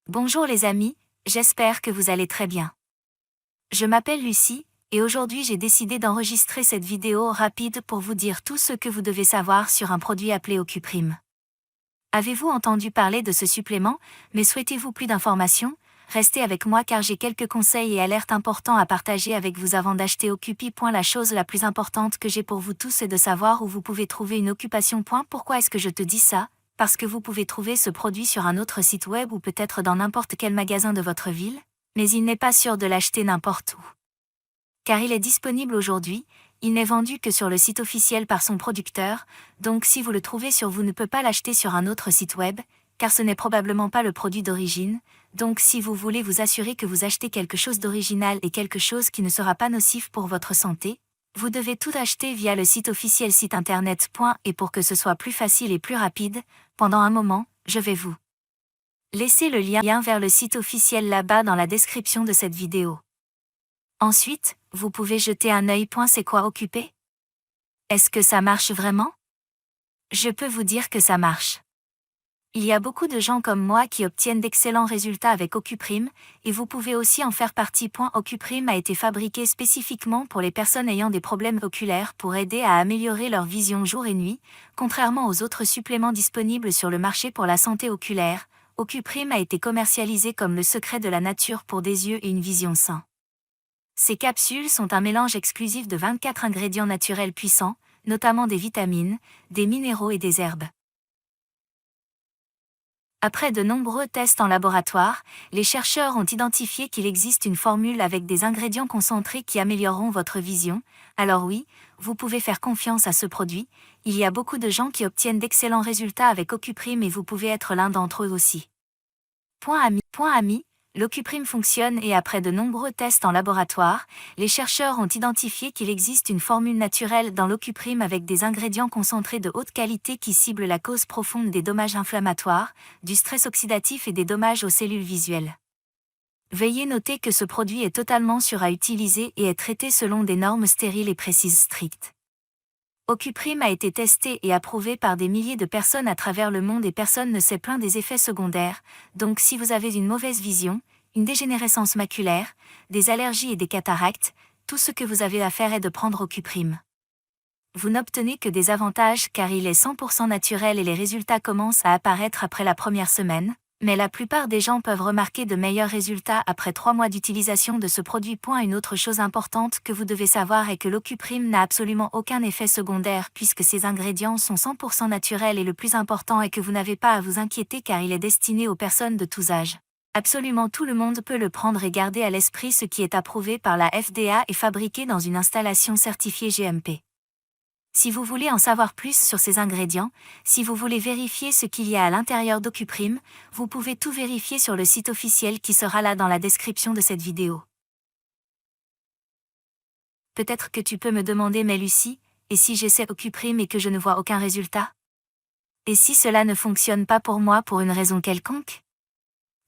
Bonjour les amis, j'espère que vous allez très bien. Je m'appelle Lucie, et aujourd'hui j'ai décidé d'enregistrer cette vidéo rapide pour vous dire tout ce que vous devez savoir sur un produit appelé Ocuprime. Avez-vous entendu parler de ce supplément, mais souhaitez-vous plus d'informations? Restez avec moi car j'ai quelques conseils et alertes importants à partager avec vous avant d'acheter Ocupi. La chose la plus importante que j'ai pour vous tous est de savoir où vous pouvez trouver une occupation. Pourquoi est-ce que je te dis ça? Parce que vous pouvez trouver ce produit sur un autre site web ou peut-être dans n'importe quel magasin de votre ville, mais il n'est pas sûr de l'acheter n'importe où. Car il est disponible aujourd'hui, il n'est vendu que sur le site officiel par son producteur, donc si vous le trouvez sur vous ne peut pas l'acheter sur un autre site web, car ce n'est probablement pas le produit d'origine, donc si vous voulez vous assurer que vous achetez quelque chose d'original et quelque chose qui ne sera pas nocif pour votre santé, vous devez tout acheter via le site officiel site internet. Et pour que ce soit plus facile et plus rapide, pendant un moment, je vais vous laisser le lien vers le site officiel là-bas dans la description de cette vidéo. Ensuite, vous pouvez jeter un œil. C'est quoi Ocupi? Est-ce que ça marche vraiment? Je peux vous dire que ça marche. Il y a beaucoup de gens comme moi qui obtiennent d'excellents résultats avec Ocuprime, et vous pouvez aussi en faire partie. Ocuprime a été fabriqué spécifiquement pour les personnes ayant des problèmes oculaires pour aider à améliorer leur vision jour et nuit, contrairement aux autres suppléments disponibles sur le marché pour la santé oculaire. Ocuprime a été commercialisé comme le secret de la nature pour des yeux et une vision sains. Ces capsules sont un mélange exclusif de 24 ingrédients naturels puissants, notamment des vitamines, des minéraux et des herbes. Après de nombreux tests en laboratoire, les chercheurs ont identifié qu'il existe une formule avec des ingrédients concentrés qui amélioreront votre vision. Alors oui, vous pouvez faire confiance à ce produit, il y a beaucoup de gens qui obtiennent d'excellents résultats avec Ocuprime et vous pouvez être l'un d'entre eux aussi. Ami, l'Ocuprime fonctionne et après de nombreux tests en laboratoire, les chercheurs ont identifié qu'il existe une formule naturelle dans l'Ocuprime avec des ingrédients concentrés de haute qualité qui ciblent la cause profonde des dommages inflammatoires, du stress oxydatif et des dommages aux cellules visuelles. Veuillez noter que ce produit est totalement sûr à utiliser et est traité selon des normes stériles et précises strictes. Ocuprime a été testé et approuvé par des milliers de personnes à travers le monde et personne ne s'est plaint des effets secondaires, donc si vous avez une mauvaise vision, une dégénérescence maculaire, des allergies et des cataractes, tout ce que vous avez à faire est de prendre Ocuprime. Vous n'obtenez que des avantages car il est 100% naturel et les résultats commencent à apparaître après la première semaine, mais la plupart des gens peuvent remarquer de meilleurs résultats après 3 mois d'utilisation de ce produit. Une autre chose importante que vous devez savoir est que l'Ocuprime n'a absolument aucun effet secondaire puisque ses ingrédients sont 100% naturels et le plus important est que vous n'avez pas à vous inquiéter car il est destiné aux personnes de tous âges. Absolument tout le monde peut le prendre et garder à l'esprit ce qui est approuvé par la FDA et fabriqué dans une installation certifiée GMP. Si vous voulez en savoir plus sur ces ingrédients, si vous voulez vérifier ce qu'il y a à l'intérieur d'Ocuprime, vous pouvez tout vérifier sur le site officiel qui sera là dans la description de cette vidéo. Peut-être que tu peux me demander mais Lucie, et si j'essaie Ocuprime et que je ne vois aucun résultat? Et si cela ne fonctionne pas pour moi pour une raison quelconque?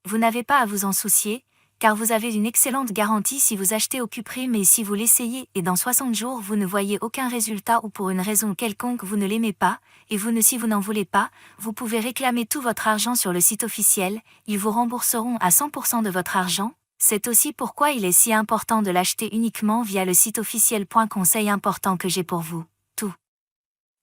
Vous n'avez pas à vous en soucier, car vous avez une excellente garantie si vous achetez Ocuprime et si vous l'essayez et dans 60 jours vous ne voyez aucun résultat ou pour une raison quelconque vous ne l'aimez pas, et si vous n'en voulez pas, vous pouvez réclamer tout votre argent sur le site officiel, ils vous rembourseront à 100% de votre argent, c'est aussi pourquoi il est si important de l'acheter uniquement via le site officiel. Conseil important que j'ai pour vous, tout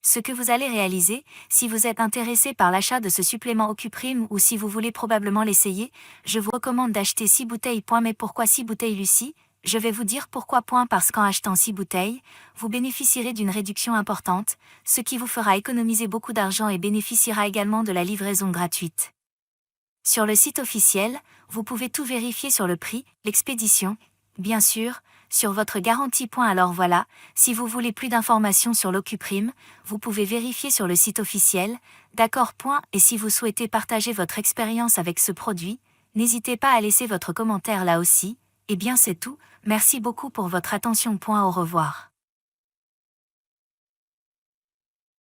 ce que vous allez réaliser, si vous êtes intéressé par l'achat de ce supplément Ocuprime ou si vous voulez probablement l'essayer, je vous recommande d'acheter 6 bouteilles. Mais pourquoi 6 bouteilles Lucie? Je vais vous dire pourquoi. Parce qu'en achetant 6 bouteilles, vous bénéficierez d'une réduction importante, ce qui vous fera économiser beaucoup d'argent et bénéficiera également de la livraison gratuite. Sur le site officiel, vous pouvez tout vérifier sur le prix, l'expédition, bien sûr, sur votre garantie. Alors voilà, si vous voulez plus d'informations sur l'Ocuprime, vous pouvez vérifier sur le site officiel, d'accord. Et si vous souhaitez partager votre expérience avec ce produit, n'hésitez pas à laisser votre commentaire là aussi, et bien c'est tout, merci beaucoup pour votre attention. Au revoir.